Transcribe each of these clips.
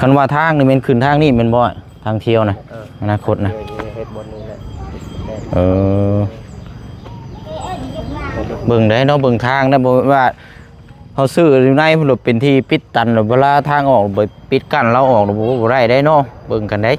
คันว่าทางนี่มันขึ้นทางนี่มันบ่ทางเที่ยวนะอนาคตนะเบิ่งได้เนาะเบิ่งทางนะบ่ว่าเขาซื้ออยู่ในพุ่นเป็นที่ปิดตันเวลาทางออกไปปิดกั้นเราออกบ่ได้ได้เนาะเบิ่งกันได้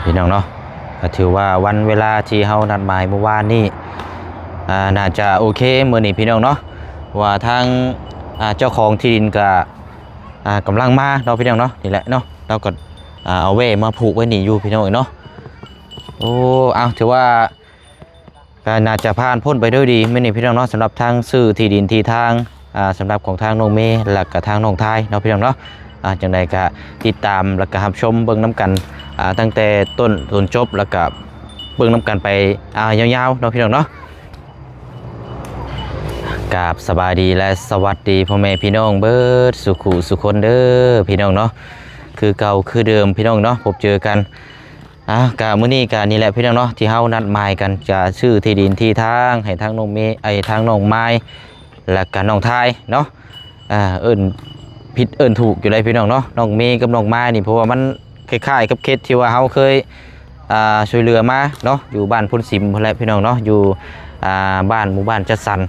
พี่น้องเนาะก็ถือว่าวันเวลาที่เฮานัดหมายเมื่อวานนี้น่าจะโอเคมื้อนี้พี่น้องเนาะว่าทางเจ้าของที่ดินก็กำลังมาเนาะพี่น้องเนาะนี่แหละเนาะเราก็เอาเว่มาผูกไว้นี่อยู่พี่น้องเนาะโอ้เอาถือว่าก็น่าจะผ่านพ้นไปด้วยดีมื้อนี้พี่น้องเนาะสำหรับทางซื้อที่ดินที่ทางสำหรับของทางน้องเมย์และก็ทางน้องทายเนาะพี่น้องเนาะจังใดก็ติดตามแล้วก็รับชมเบิ่งน้ำกันตั้งแต่ต้นจบแล้วก็เบิ่งน้ำกันไปยาวๆเนาะพี่น้องเนาะกราบสบายดีและสวัสดีพ่อแม่พี่น้องเบิดสุขุสุคนเด้อพี่น้องเนาะคือเก่าคือเดิมพี่น้องเนาะพบเจอกันกะมื้อนี้กะนี่แหละพี่น้องเนาะที่เฮานัดหมายกันจะชื่อที่ดินที่ทางให้ทางน้องเมย์ทางน้องไม้และก็น้องทายเนาะเอิ้นผิดเอิ้นถูกอยู่เลยพี่น้องเนาะน้องเมย์กับน้องไม้นี่เพราะว่ามันคล้ายๆกับเคสที่ว่าเฮาเคยช่วยเหลือมาเนาะอยู่บ้านพุ่นสิมพุ่นแหละพี่น้องเนาะอยู่บ้านหมู่บ้านจัดสรร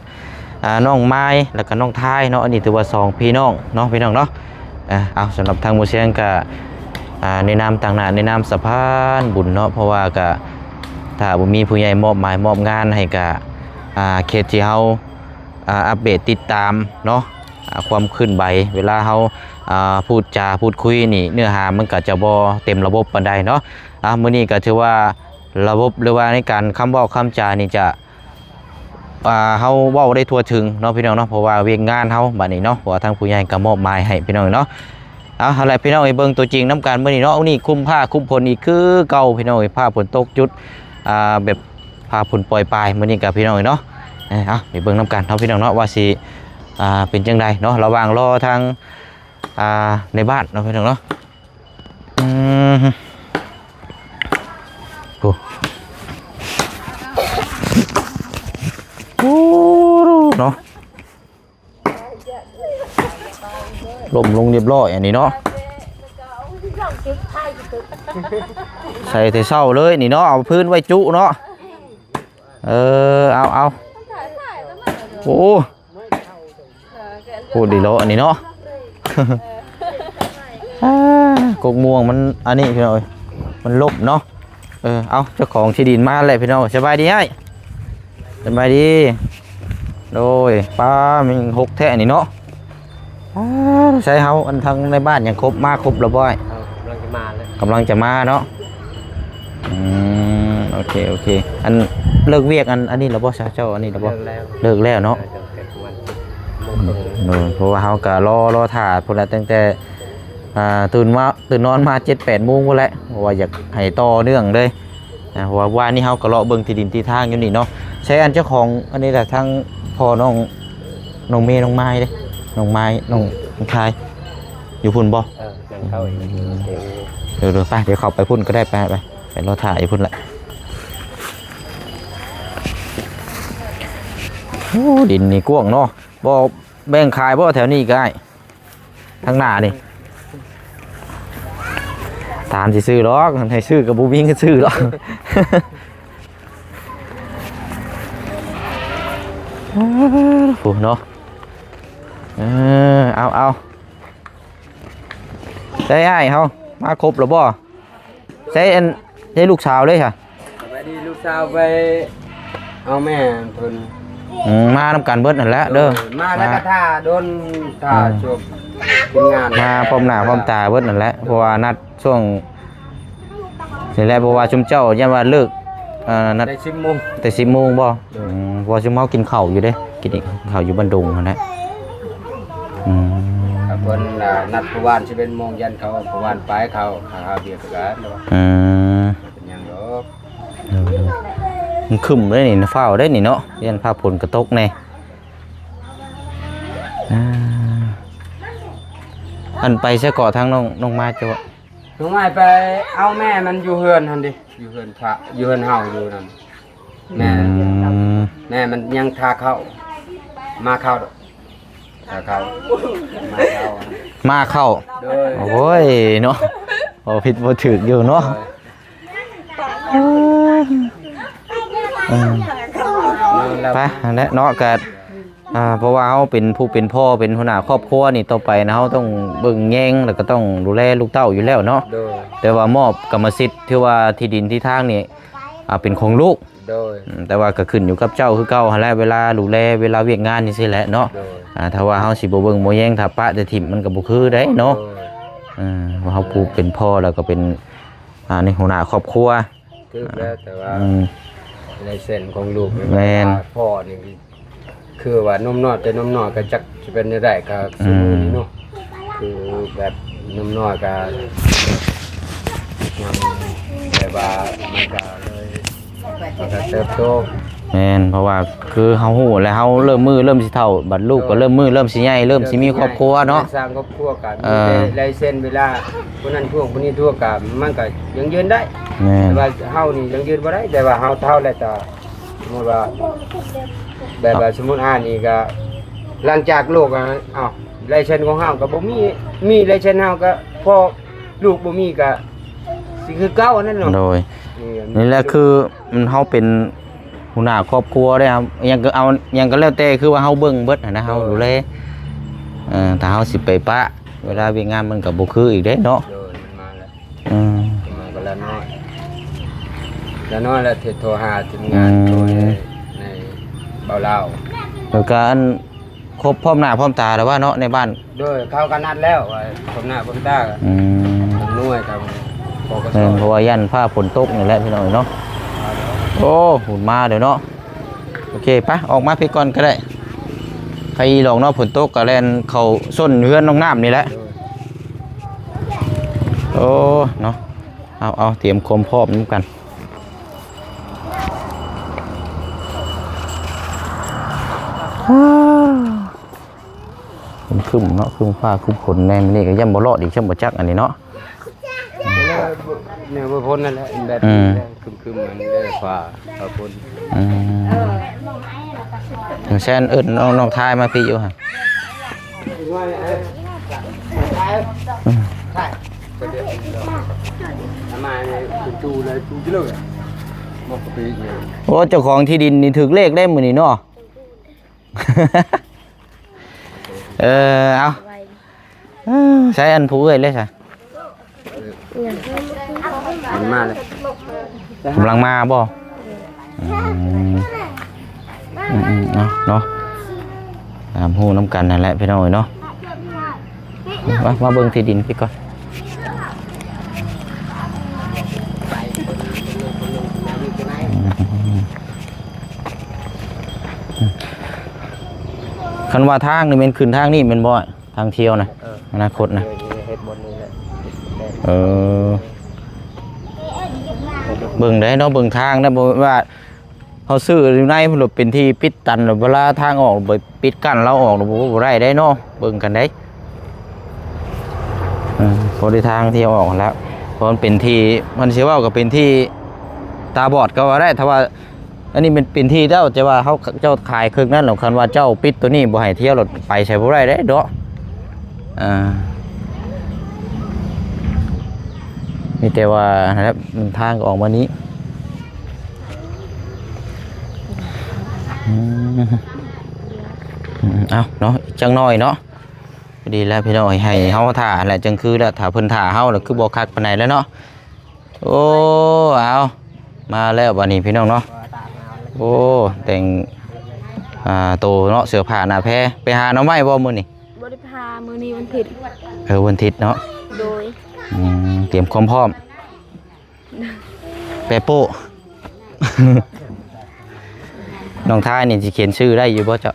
น้องไม้แล้วก็น้องทายเนาะอันนี้ถือว่า2พี่น้องเนาะพี่น้องเนาะเอาสำหรับทางหมู่เชียงก็ในนามต่างหน้าในนามสะพานบุญเนาะเพราะว่าก็ถ้าบ่มีผู้ใหญ่มอบหมายมอบงานให้ก็เคสที่เฮาอัปเดตติดตามเนาะความขึ้นใบเวลาเฮาพูดจาพูดคุยนี่เนื้อหามันก็จะบ่เต็มระบบปานใดเนาะมื้อนี้ก็ถือว่าระบบหรือว่าในการคำเว้าคำจานี่จะเฮาเว้าได้ทั่วถึงเนาะพี่น้องเนาะเพราะว่าเวียกงานเฮาบัดนี้เนาะเพราะว่าทางผู้ใหญ่ก็มอบหมายให้พี่น้องเนาะอะไรพี่น้องเบิ่งตัวจริงน้ำกันมื้อนี้เนาะนี่คุมผ้าคุมฝนอีกคือเก่าพี่น้องผ้าฝนตกจุดแบบผ้าฝนปล่อยปลายมื้อนี้กับพี่น้องเนาะไปเบิ่งน้ำกันเนาะพี่น้องเนาะว่าสิเป็นจังไดเนาะระหว่างรอทางในบ้านเนาะพี่น้องเนาะโอ้เนาะลมลงเรียบร้อยอันนี้เนาะใส่แต่เศร้าเลยนี่เนาะเอาพื้นไว้จุเนาะเอาโอ้โหดีแล้วอันนี้เนาะกกม่วงมันอันนี้พี่น้อยมันลบเนาะเอาเจ้าของที่ดินมาเลยพี่น้อยสบายดีไหมสบายดีโดยป้ามันหกแท่นี่เนาะใช้เฮาอันทางในบ้านยังครบมาครบแล้วบ่อยกำลังจะมาเนาะโอเคอันเลิกเวียกอันนี้เราบ่เจ้าอันนี้เราบ่เลิกแล้วเนาะเพราะว่าเขาก็รอถ่าพอแล้วตั้งแต่ตื่นนอนมา 7-8 โมงพอแล้วเพราะว่าอยากให้ต่อเนื่องเลยเพราะว่านี่เขาก็รอเบิ่งที่ดินที่ทางอยู่นี่เนาะใช้อันเจ้าของอันนี้แหละทั้งพ่อน้องเมย์น้องไม้เลยน้องไม้น้องชายอยู่พุ่นบ่เดี๋ยวไปเดี๋ยวเข้าไปพุ่นก็ได้ไปรอถ่ายพุ่นแหละดินนี่กว้างเนาะบ่แบ่งขายบ่แถวนี้ก็ได้ทางหน้านี่ตามสิซื้อหรอกให้ซื้อกับบูวิ่งก็ซื้อหรอกโอ้เนาะเอาใช่ไอ้เขามาครบหรือบ่ใช่ลูกสาวเลยค่ะไปดีลูกสาวไปเอาแม่เพิ่นมานำกันเบิดนั่นแหละเด้อมาแล้วก็ท่าโดนท่าจบกินงานมาพร้อมหน้าพร้อมตาเบิดนั่นแหละเพราะว่านัดช่วงนี่แหละเพราะว่าชุมเจ้ายันว่าเลิกนัดแต่10 โมงบ่เพราะชุมเฮากินข้าวอยู่เด้กินข้าวอยู่บ้านดงนั่นแหละเพิ่นนัดผู้วาน11 โมงยันเขาผู้วานไปเขาเบียร์กันเป็นหยังดอก มันขึ้นได้นี่ฟ้าวได้นี่เนาะยันฟ้าฝนกระตกแน่อันไปใช้เกาะทางน้องมาจ้ะ น้องไม้ไปเอาแม่มันอยู่เฮือนหั่นดิอยู่เฮือนพระอยู่เฮือนเฮาอยู่นั่นแม่มันยังทาเข้ามาเข้าทาเข้ามาเข้าโดยโอ้ยเนาะบ่ผิดบ่ถูกอยู่เนาะไปอันนั้นเนาะก็เพราะว่าเฮาเป็นผู้เป็นพ่อเป็นหัวหน้าครอบครัวนี่ต่อไปนะเฮาต้องเบิ่งแยงแล้วก็ต้องดูแลลูกเต้าอยู่แล้วเนาะแต่ว่ามอบกรรมสิทธิ์ที่ว่าที่ดินที่ทางนี่เป็นของลูกแต่ว่าก็ขึ้นอยู่กับเจ้าคือเก่าหั่นแหละเวลาดูแลเวลาเวียกงานนี่สิแหละเนาะถ้าว่าเฮาสิบ่เบิ่งบ่แยงถ้าปะแต่ถิ่มมันก็บ่คือได้เนาะว่าเฮาผู้เป็นพ่อแล้วก็เป็นในหัวหน้าครอบครัวคือแล้วแต่ว่าในเส้นของลูกพ่อนี่คือว่านมน้อยแต่นมน้อยก็จักสิเป็นได้ก็สมมุติเนาะคือแบบนมน้อยก็ยังแต่ว่ามันก็เลยมันก็เติบโตแม่นเพราะว่าคือเฮาฮู้แล้วเฮาเริ่มสิเฒ่าบัดลูกก็เริ่มสิใหญ่เริ่มสิมีครอบครัวเนาะสร้างครอบครัวกันมีลายเส้นเวลาคนนั้นท่วงคนนี้ท่วงกันมันก็ยังยืนได้แต่ว่าเฮานี่ยังยืนบ่ได้แต่ว่าเฮาเฒ่าแล้วก็สมมุติว่าแบบว่าสมมุตินี่ก็หลังจากลูกอ้าวลายเส้นของเฮาก็บ่มีลายเส้นเฮาก็พอลูกบ่มีก็สิคือเก่านั่นเนาะโดยนี่แหละคือมันเฮาเป็นหัวหน้าครอบครัวได้ครับยังก็เอายังก็แล้วแต่คือว่าเฮาเบิ่งเบิดนะเฮาดูแลถ้าเฮาสิไปปะเวลาเวียกงานมันก็บ่คืออีกเด้เนาะมันมาแล้วมาก็แล้วน้อยแล้วโทรหาทีมงานโดยในเบาเล่าแล้วก็อันครบพร้อมหน้าพร้อมตาแล้วว่าเนาะในบ้านโดยเข้ากันนัดแล้วพร้อมหน้าพร้อมตาหน่วยครับเพราะว่ายันผ้าฝนตกนี่แหละพี่น้องเนาะโอ้หุ่นมาเดี๋ยวเนาะโอเคปะออกมาพี่ก่อนก็ได้ใครลองเนาะฝนตกก็แล่นเขาส้นเฮือนน้องน้ำนี่แหละโอ้เนาะเอาเตรียมโคมพร้อมน้ำกันขึ้นเนาะขึ้นฟ้าขึ้นฝนแน่นี่ก็ย่ำบ่รอดอีกช่ำบ่จักอันนี้เนาะเนี่ยบ่พ้นนั่นแหละแบบคึมๆมันได้ฟ้าพ้นอย่างเช่นน้องทายมาพี่อยู่ฮะโอ้เจ้าของที่ดินนี่ถึกเลขได้มื้อนี้เนาะเอาใช้อันผู้เอ้ยเลยใช่มาเลยกำลังมาบ่เนาะตามหูน้ำกันนั่นแหละพี่น้อยเนาะมาเบิ่งที่ดินพี่ก่อนคันว่าทางนี่เป็นขึ้นทางนี่เป็นบ่ทางเที่ยวนะอนาคตนะเบิ่งได้เนาะเบิ่งทางนะบ่ว่าเขาซื้ออยู่ในมันเป็นที่ปิดตันเวลาทางออกไปปิดกั้นเราออกบ่ได้ได้เนาะเบิ่งกันได้พอได้ทางที่ออกแล้วเพราะมันเป็นที่มันสิว่าก็เป็นที่ตาบอดก็ว่าได้ถ้าว่าอันนี้เป็นที่เจ้าจะว่าเจ้าขายครึ่งนั้นหรอกคันว่าเจ้าปิดตัวนี้บ่ให้เที่ยวรถไปใช้บ่ได้ได้เนาะมีแต่ว่านะครับทางออกมานี้เอาเนาะจังน้อยเนาะดีแล้วพี่น้อยให้เฮาถ่าแหละจังคือแล้วถ่าเพิ่นถ่าเฮาแล้วคือบ่คักปานใดแล้วเนาะโอ้เอามาแล้วบัดนี้พี่น้องเนาะโอ้แต่งโตเนาะเสื้อผ้าหน้าแพรไปหาหน่อไม้บ่มื้อนี้บ่ได้พามื้อนี้วันอาทิตย์วันอาทิตย์เนาะโดยเตรียมความพร้อมเปโป้น้องท้ายนี่สิเขียนชื่อได้อยู่บ่เจ้า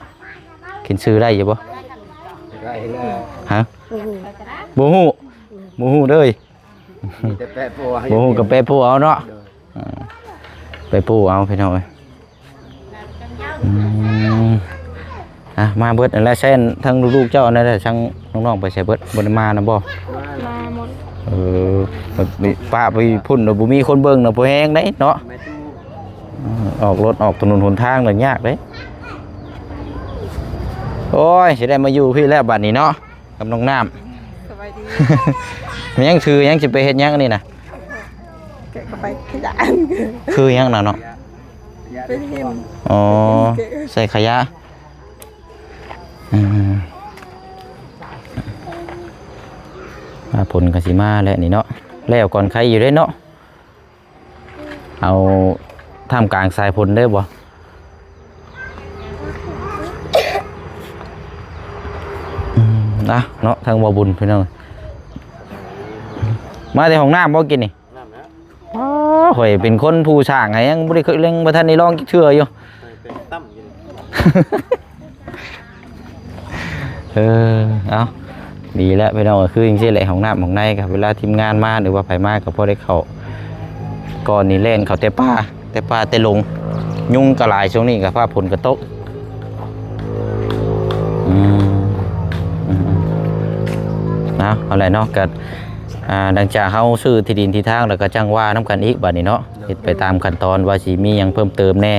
เขียนชื่อได้อยู่บ่ได้แล้วฮะบ่ฮู้เด้อมีแต่แปะโป้บ่ฮู้กับแปะโป้เอาเนาะไปโป้เอาพี่น้องเอ้ย อืมมาเบิดนั่นแหละเส้นทั้งลูกๆเจ้านั่นแหละทั้งน้องๆไปใส่เบิดบ่ได้มานะบ่ มาหมด แบบป้าไปพุ่นน่ะบ่มีคนเบิ่งน่ะบ่แฮงได้เนาะออกรถออกถนนหนทางน่ะยากเด้โอ้ยสิได้มาอยู่พี่แล้วบัดนี้เนาะกับน้องน้ำสบายดี มันยังคือยังสิไปเฮ็ดหยังอันนี่น่ะแกะเข้าไปขยะ คือหยังน่ะเนาะ เป็นหิม อ๋อใส่ขยะผลกสิมาแล้วนี่เนาะแล้วก่อนใครอยู่ได้เนาะเอาท่ามกลางสายผลได้บ่นะเนาะทางบ่บุญพี่น้องมาแต่ห้องน้ำบ่กินนี่อ๋อข่อยเป็นคนผู้สร้างไงยังบ่ได้เคยเล่นบ่ทันได้ลองเชื่ออยู่เป็นตั้มอยู่เอาดีแล้วพี่น้องก็คือจริงๆแหละห้องน้ำของในครับเวลาทีมงานมาหรือว่าไผมาก็พอได้เข้าก่อนนี่เล่นเขาแต่ป้าแต่ลงยุงกระหลายช่วงนี้กับผ้าผลกระตกเอาอะไรเนาะกับดังจากเขาซื้อที่ดินที่ทางแล้วก็จ้างว่าน้ำกันอีกบัดนี้เนาะเฮ็ดไปตามขั้นตอนว่าสิมียังเพิ่มเติมแน่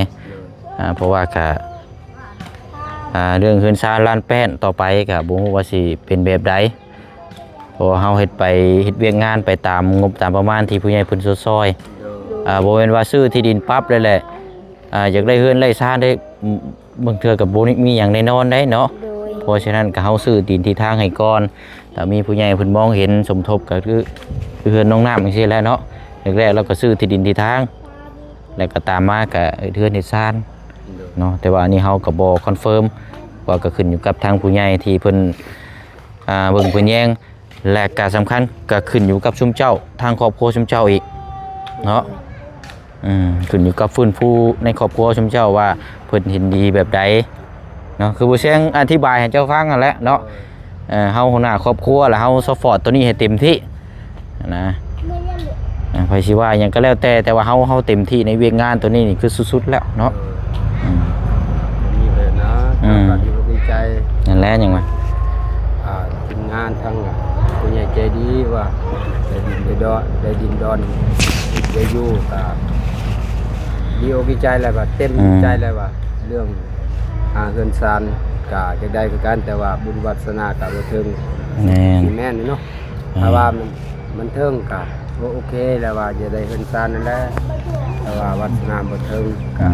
เพราะว่าก็เรื่องเฮือนซาลานแป้นต่อไปก็บ่ฮู้ว่าสิเป็นแบบใดเพราะเฮาเฮ็ดเวียกงานไปตามงบตามประมาณที่ผู้ใหญ่เพิ่นซอยบ่แม่นว่าซื้อที่ดินปั๊บเลยแหละอยากได้เฮือนได้ซาได้บางเทื่อก็บ่มีหยังแน่นอนได้เนาะเพราะฉะนั้นก็เฮาซื้อดินที่ทางให้ก่อนถ้ามีผู้ใหญ่เพิ่นมองเห็นสมทบก็คือเฮือนน้องน้ำจังซี่แหละเนาะแรกๆเราก็ซื้อที่ดินที่ทางแล้วก็ตามมาก็เฮือนเฮ็ดซานเนาะแต่ว่าอันนี้เฮาก็บ่คอนเฟิร์มว่าก็ขึ้นอยู่กับทางผู้ใหญ่ที่เพิ่นเบิ่งเพิ่นแยงและก็สำคัญก็ขึ้นอยู่กับชุมเจ้าทางครอบครัวชุมเจ้าอีกเนาะขึ้นอยู่กับฟื้นฟูในครอบครัวชุมเจ้าว่าเพิ่นเห็นดีแบบใดเนาะคือบ่เสียงอธิบายให้เจ้าฟังนั่นแหละเนาะเฮาหัวหน้าครอบครัวแล้วเฮาซัพพอร์ตตัวนี้ให้เต็มที่นะไผสิว่าหยังก็แล้วแต่ว่าเฮาเต็มที่ในเวียกงานตัวนี้นี่คือสุดๆแล้วเนาะนี่เลยนะก็ดีใจนั่นแหละหยังว่าทีมงานทั้งผู้ใหญ่ใจดีว่าได้ดินดอนได้อยู่ก็ดีอกดีใจแล้วว่าเต็มใจแล้วว่าเรื่องเฮือนซานก็จะได้คือกันแต่ว่าบุญวาสนาก็บ่ถึงแม่นเนาะถ้าว่ามันเทิงก็โอเคแล้วว่าจะได้เฮือนซานนั่นแหละแต่ว่าวาสนาบ่ถึงก็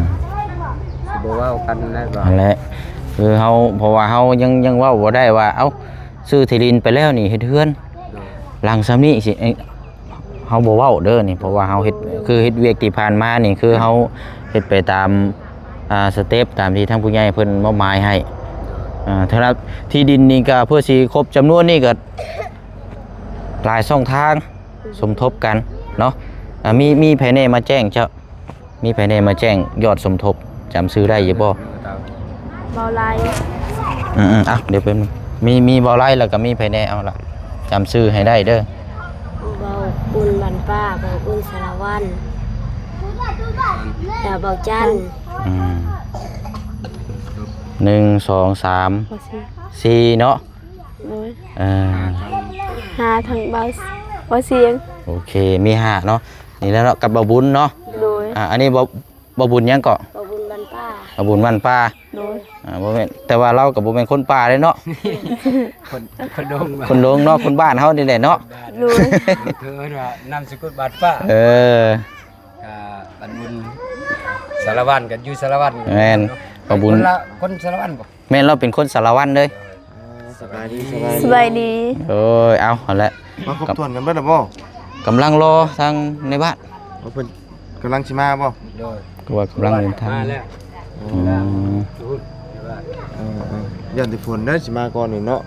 สิบ่เว้ากันนั่นแหละนั่นแหละคือเฮาเพราะว่าเฮายังเว้าบ่ได้ว่าเอ้าซื้อที่ดินไปแล้วนี่เฮ็ดเฮือนหลังซ้ำนี้สิเฮาบ่เว้าเด้อนี่เพราะว่าเฮาเฮ็ดคือเฮ็ดเวียกที่ผ่านมานี่คือเฮาเฮ็ดไปตามสเต็ปตามที่ทางผู้ใหญ่เพิ่นมอบหมายให้ถ้าที่ดินนี่ก็เพื่อสิครบจำนวนนี่ก็หลายช่องทางสมทบกันเนาะมีภายในมาแจ้งเจ้ามีภายในมาแจ้งยอดสมทบจำซื้อได้อยู่บ่เบาไลเดี๋ยวเป็นมีเบาไล่แล้วก็มีภายในเอาล่ะจำซื้อให้ได้เด้อเบาบุญบันป้าเบาบุญสารวัตรดาวเบาจัน1 2 3 4เนาะ5ทางเบาเสียงโอเคมี5เนาะนี่แล้วเนาะกับเบาบุญเนาะโดยอันนี้เบาบุญยังเกาะเบาบุญบันป้าเบาบุญบันป้าโดยบ่แม่นแต่ว่าเราก็บ่แม่นคนป่าเด้เนาะคนดงเนาะคนบ้านเฮานี่แหละเนาะโดยคือว่านามสกุลบัดป้าบัดบุญสารวัตรกันอยู่สารวัตรแม่นเบาบุญคนสารวัตรบ่แม่นเราเป็นคนสารวัตรเลยสบายดีโอ้ยเอาละมาครบถ้วนกันเบิดแล้วบ่กำลังรอทางในบ้านเพิ่นกำลังสิมาบ่ก็ว่ากำลังเดินทางมาแล้วยันฝนได้สิมาก่อนนี่เนาะ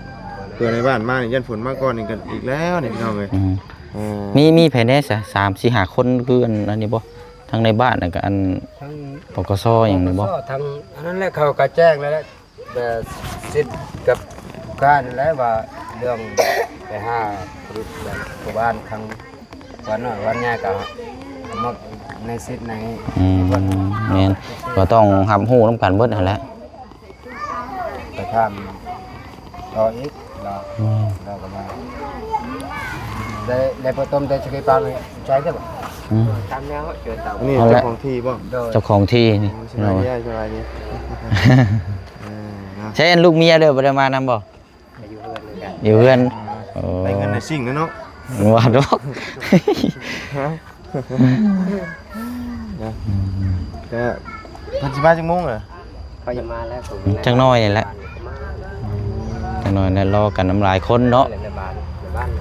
เพื่อในบ้านมานี่ยันฝนมาก่อนนี่กันอีกแล้วนี่พี่น้องเอ้ยมีภายใน3-4-5คนคืออันนี้บ่ทั้งในบ้านแล้วก็อันปกสอย่างนี้บ่ทั้งอันนั้นแหละเขาก็แจ้งแล้วแบบสิทธิ์กับการนั่นแหละว่าเรื่องไปหาผลิตแบบบ้านทางวันน้อยวันใหญ่ก็ มักในเซตไหน แม่นก็ต้องทำฮู้น้ำกันเบิดนั่นแหละ ไปทำรออีกเราก็มาได้พอต้มได้สกีปลาเลยใช้ได้ป่ะทำแล้วเจอเต่า อันนี้เจ้าของที่บ่ เจ้าของที่นี่ สบายดีสบายดีนะ ใช่อันลูกเมียเด้อบ่ได้มานำบ่ อยู่เพื่อนเลยกัน อยู่เพื่อนโอ้ ได้เงินในสิ่งนะเนาะ ว่าดอก ฮะนะก็พันสิบห้าจังโมงเหรอ เขาจะมาแล้วผม จังน้อยนี่แหละจังน้อยนั่นรอกันน้ำลายคนเนาะ ในบ้าน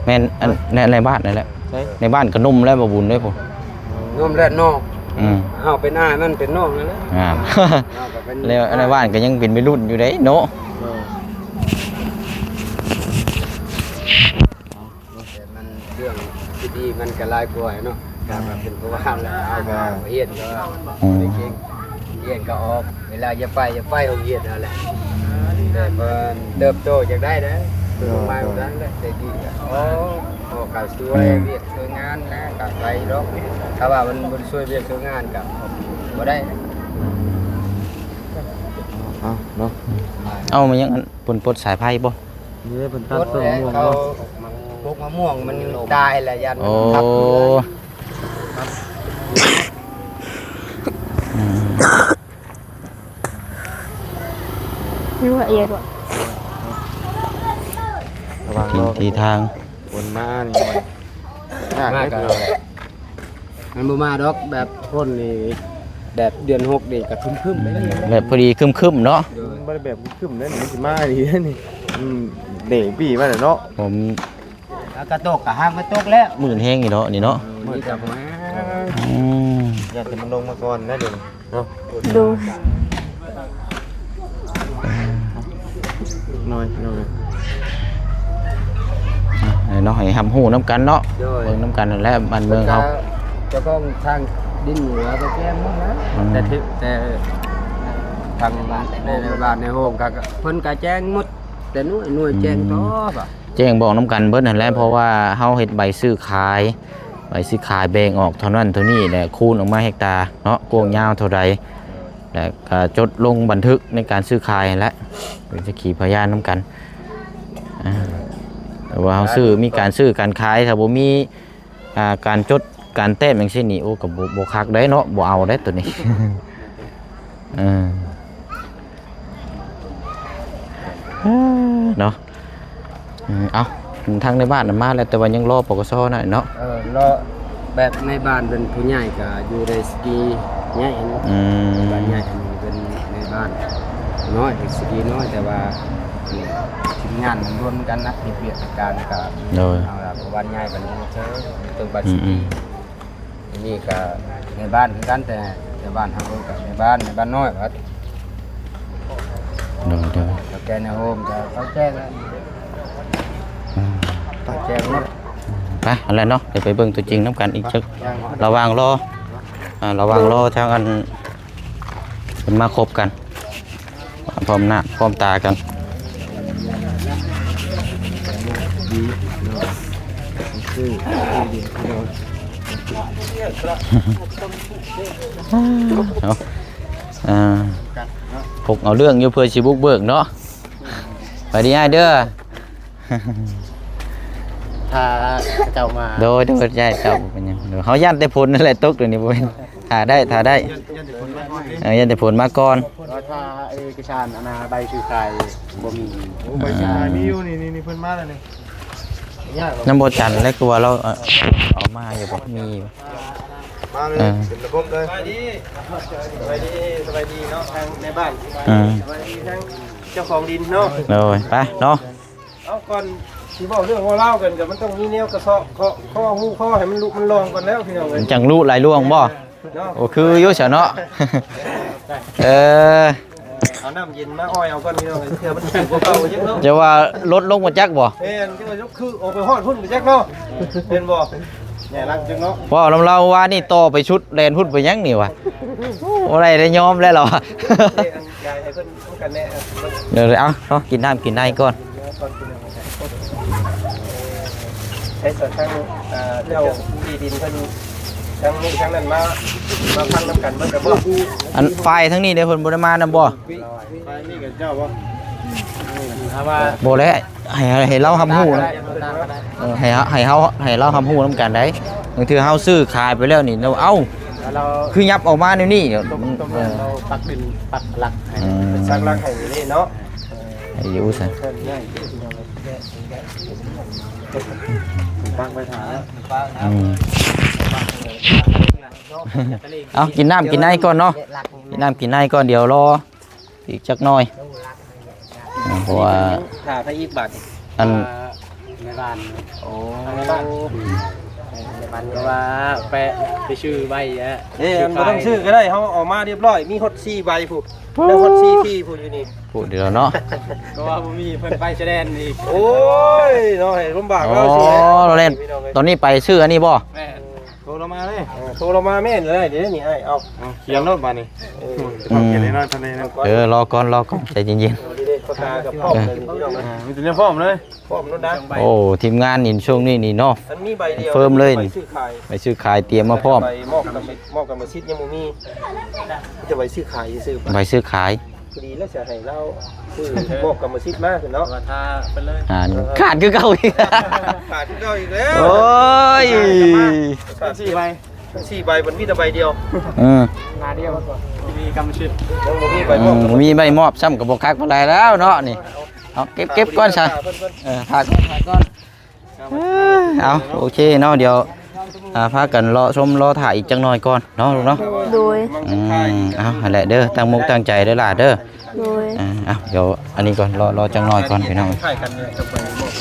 แม่นอันในบ้านนั่นแหละ ใช่ ในบ้านก็นุ่มแล้วบ่บุญเด้อผม ร่วมเลือดนอก อืม เอาเป็นอ้ายมันเป็นนอกนั่นแหละ แล้วในบ้านก็ยังเป็นวัยรุ่นอยู่เด้เนาะ แต่มันเรื่องที่ดีมันก็ลายกลัวเนาะการมาเป็นผู้ว่าแล้วเอาก็เฮียนก็ไม่เก่งเฮียนก็ออกเวลาจะไปโรงเรียนนั่นแหละแต่พอเติบโตจากได้นะตัวมาแบบนั้นแหละแต่ดีก็โอ้ก็ช่วยเวียกช่วยงานนะก็ไปหรอกถ้าว่ามันบ่ช่วยเวียกช่วยงานก็บ่ได้ เอาเนาะ เอามายังอันปนปลดสายไฟบ่ นี่ได้เป็น ร ตัด ถ ต้น แล้ว ม่วง เขา เนาะ ปลูกมะม่วงมันตายแหละยัน โอ้ ทับอยู่เลย นี่ว่าเอียดว่ะ ระวัง ที รอ ทีทาง บนมานี่ยาก มาก ได้ ก็ เนาะ มันบ่มาดอกแบบพ่นนี่แบบเดือน6นี่ก็คึมๆไปเลย แบบพอดีครึมๆเนาะ มันบ่ได้แบบขึ้นนั่นมันสิมาดีนี่เด็กปีมาแล้วเนาะ ผม แล้วก็ตกก็ห้ามก็ตกแล้ว หมื่นแห้งอยู่เนาะนี่เนาะ มือกับมา อืม อยากจะมันลงมาก่อนนะเดี๋ยวเนาะ ดู น้อย เนาะให้ทำหูน้ำกันเนาะ โดย เบิ่งน้ำกันนั่นแหละบ้านเมืองเขา เจ้าของทางดินเหนือก็แจ้งหมดนะ อืม แต่ทางบ้านในโฮมก็เพิ่นก็แจ้งหมดแต่หน่วยแจ้งตอบอ่ะ แจ้งบอกน้ำกันเบิดนั่นแหละเพราะว่าเฮาเฮ็ดใบซื้อขายแบ่งออกเท่านั้นเท่านี้แหละคูณออกมาเฮกตาร์เนาะกว้างยาวเท่าใดแล้วก็จดลงบันทึกในการซื้อขายนั่นแหละเป็นสักขีพยานน้ำกันอ่าแต่ว่าเฮาซื้อมีการซื้อการขายถ้าบ่มีการจดการแต้มจังซี่นี่โอ้ก็บ่คักได้เนาะบ่เอาได้ตัวนี้ เนาะเอาทางในบ้านน่ะมาแล้วแต่ว่ายังรอปกสน่ะเนาะ รอแบบในบ้านเป็นผู้ใหญ่ก็อยู่ในสกีใหญ่อันนี้ บ้านใหญ่อันนี้เป็นในบ้านน้อยสกีน้อยแต่ว่าทีมงานมันรวมกันนะมีเปรียบการกับ โดย เอาละบ้านใหญ่บ้านนี้เจอตัวบ้านสกีนี่ก็ในบ้านคือกันแต่บ้านทางโลกกับในบ้านน้อยครับ โดย แล้วแกในโฮมจะเขาแจ้งแล้วเขาแจ้งหมด ไปอะไรเนาะเดี๋ยวไปเบิ่งตัวจริงน้ำกันอีกจักระหว่างรอทางอันเป็นมาคบกันพร้อมหน้าพร้อมตากันเอาพกเอาเรื่องอยู่เพื่อชีบุกเบิกเนาะไปดีง่ายเด้อ ถ้าเจ้ามา โดยใช่เจ้าเป็นยังเดี๋ยวเขายันแต่ผลนั่นแหละตกเดี๋ยวนี้บ่เป็นถ่าได้ยันแต่ผลมาก่อน ถ้าเอกชานอนาใบชื่อใครบ่มี โอ้ใบชามีอยู่นี่เพิ่นมาแล้วนี่ น้ำบจันทร์และกลัวเราเอามาอยู่บ่มีอยู่ มาเลยเป็นระบบเลยสบายดีเนาะทางในบ้านสบายดีทั้งเจ้าของดินเนาะ โดยไปเนาะ เอาก่อนสิบอกเรื่องของเล่ากันก็มันต้องมีแนวกระเซาะข้อหูข้อให้มันลุกมันลองก่อนแล้วพี่น้องเอ้ย จังรู้หลายล่วงบ่ เนาะ โอ้คืออยู่ซะเนาะ เอาน้ำเย็นมาอ้อยเอาก่อนพี่น้องเอ้ยเผื่อมันถูกกว่าเก่าจังเนาะ จะว่าลดลงมาจักบ่ แม่นจังว่ายกคือออกไปฮอดพุ่นไปจักเนาะเป็นบ่แหน่รักจังเนาะ ว่าเราว่านี่ต่อไปชุดแลนพุ่นไปยังนี่วะโอ้ไรได้ยอมแล้วเหรอ เอ้ยอันยายให้เพิ่นต้องกันแน่ เดี๋ยวเอาเนาะกินน้ำกินได้ก่อน ไอ้ส่วนทางเจ้าที่ดินเพิ่น ทั้งนี้ทั้งนั้นมาพังน้ำกันมันจะบ่ อันไฟทั้งนี้เดี๋ยวเพิ่นบ่ได้มานำบ่ ไปนี่กับเจ้าบ่ถ้าว่า บ่แล้วให้เราทำฮู้นะให้เราทำฮู้นํกันได้บางทีเฮาซื้อขายไปแล้วนี่เราเอ้า เรา คือยับออกมาแนวนี้เดี๋ยว ต้ม มัน เราปักดินปักหลักให้สร้างหลักให้นี่เนาะ ให้อยู่ซะ เพิ่นง่ายปักไปถา เอากินน้ำกินในก่อนเนาะกินน้ำกินในก่อนเดี๋ยวรออีกจักหน่อยเพราะว่า ถาพระอีกบาท อัน ในบ้านโอ้ในบ้านก็ว่าไปชื่อใบอ่ะบ่ต้องชื่อก็ได้เฮาออกมาเรียบร้อยมีฮอต4ใบผู้แล้วฮอต4ที่ผู้อยู่นี่ พูดเดี๋ยวเนาะ ก็ว่าบ่มีเพิ่นไปแสดงอีกโอ้ยเนาะให้ลำบาก อ๋อ เราสิ เราเล่นตอนนี้ไปซื้ออันนี้บ่ แม่โทรมาเลยโทรมาแม่นเลยเดี๋ยวนี่ให้เอาเขียนรถมานี่เขียนในนอนทะเลนะ รอก่อนใจเย็น นี่เด้ประกาศกับพ่อเลยพี่น้องนะมีแต่เรื่องพ่อมเลยพ่อมรถนะ ๆโอ้ทีมงานนี่ช่วงนี้นี่เนาะ มันมีใบเดียว เฟิร์มเลย ใบซื้อขาย ไปซื้อขายเตรียมมาพร้อม ใบมอบกับมาชิดยังบ่มีจะใบซื้อขายซื้อ ไปซื้อขาย พอดีแล้วจะให้เราซื้อมอบกับมาชิดมาเนาะว่าถ้าไปเลย ขาดคือเก่าอีก ขาดที่เราอีกแล้ว โอ้ย 4ใบ4ใบมันมีแต่ใบเดียว หน้าเดียวมีกรรมชิดยังบ่มีใบมอบ มีใบมอบซ้ำกับบคักบ่ได้แล้วเนาะนี่เอาเก็บก่อนซะถ่ายก่อนเอาโอเคเนาะเดี๋ยวพากันรอชมรอถ่ายอีกจังหน่อยก่อนเนาะลูกเนาะ โดย เอาหั่นแหละเด้อตั้งมุกตั้งใจเด้อล่ะเด้อ โดย เอาเดี๋ยวอันนี้ก่อนรอจังหน่อยก่อนพี่น้อง ใช่กันเนี่ยกับใบมอบ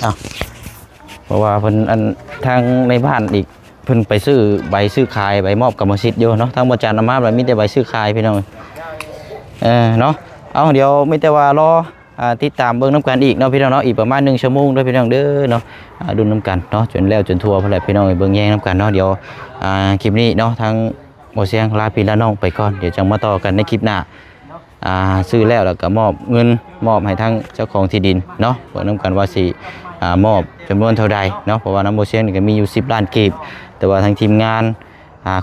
เอาเพราะว่าเพิ่นอันทางในบ้านอีกเพิ่นไปซื้อใบซื้อขายใบมอบกรรมสิทธิ์อยู่เนาะทางบ่จานเอามาแบบมีแต่ใบซื้อขายพี่น้องเนาะเอาเดี๋ยวมีแต่ว่ารอติดตามเบิ่งน้ำกันอีกเนาะพี่น้องเนาะอีกประมาณ1ชั่วโมงเด้อพี่น้องเด้อเนาะดูน้ำกันเนาะจนแล้วจนทั่วพุ่นแหละพี่น้องเบิ่งแย่งน้ำกันเนาะเดี๋ยวคลิปนี้เนาะทางบ่เสียงลาพี่ลาน้องไปก่อนเดี๋ยวจังมาต่อกันในคลิปหน้าซื้อแล้วก็มอบเงินมอบให้ทางเจ้าของที่ดินเนาะเบิ่งน้ำกันว่าสิมอบจำนวนเท่าใดเนาะเพราะว่าน้ำบ่เสียงนี่ก็มีอยู่10ล้านกีบแต่ว่าทางทีมงาน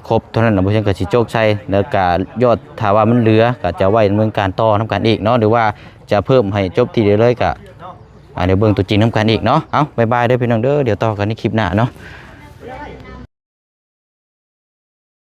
ครบเท่านั้นน้ำบ่เสียงก็สิโจกใช้แล้วก็ยอดถ้าว่ามันเหลือก็จะไว้ดำเนินการต่อน้ำกันอีกเนาะหรือว่าจะเพิ่มให้จบทีเดียวเลยก็เดี๋ยวเบิ่งตัวจริงน้ำกันอีกเนาะเอาบ๊ายบายเด้อพี่น้องเด้อเดี๋ยวต่อกันในคลิปหน้าเนาะ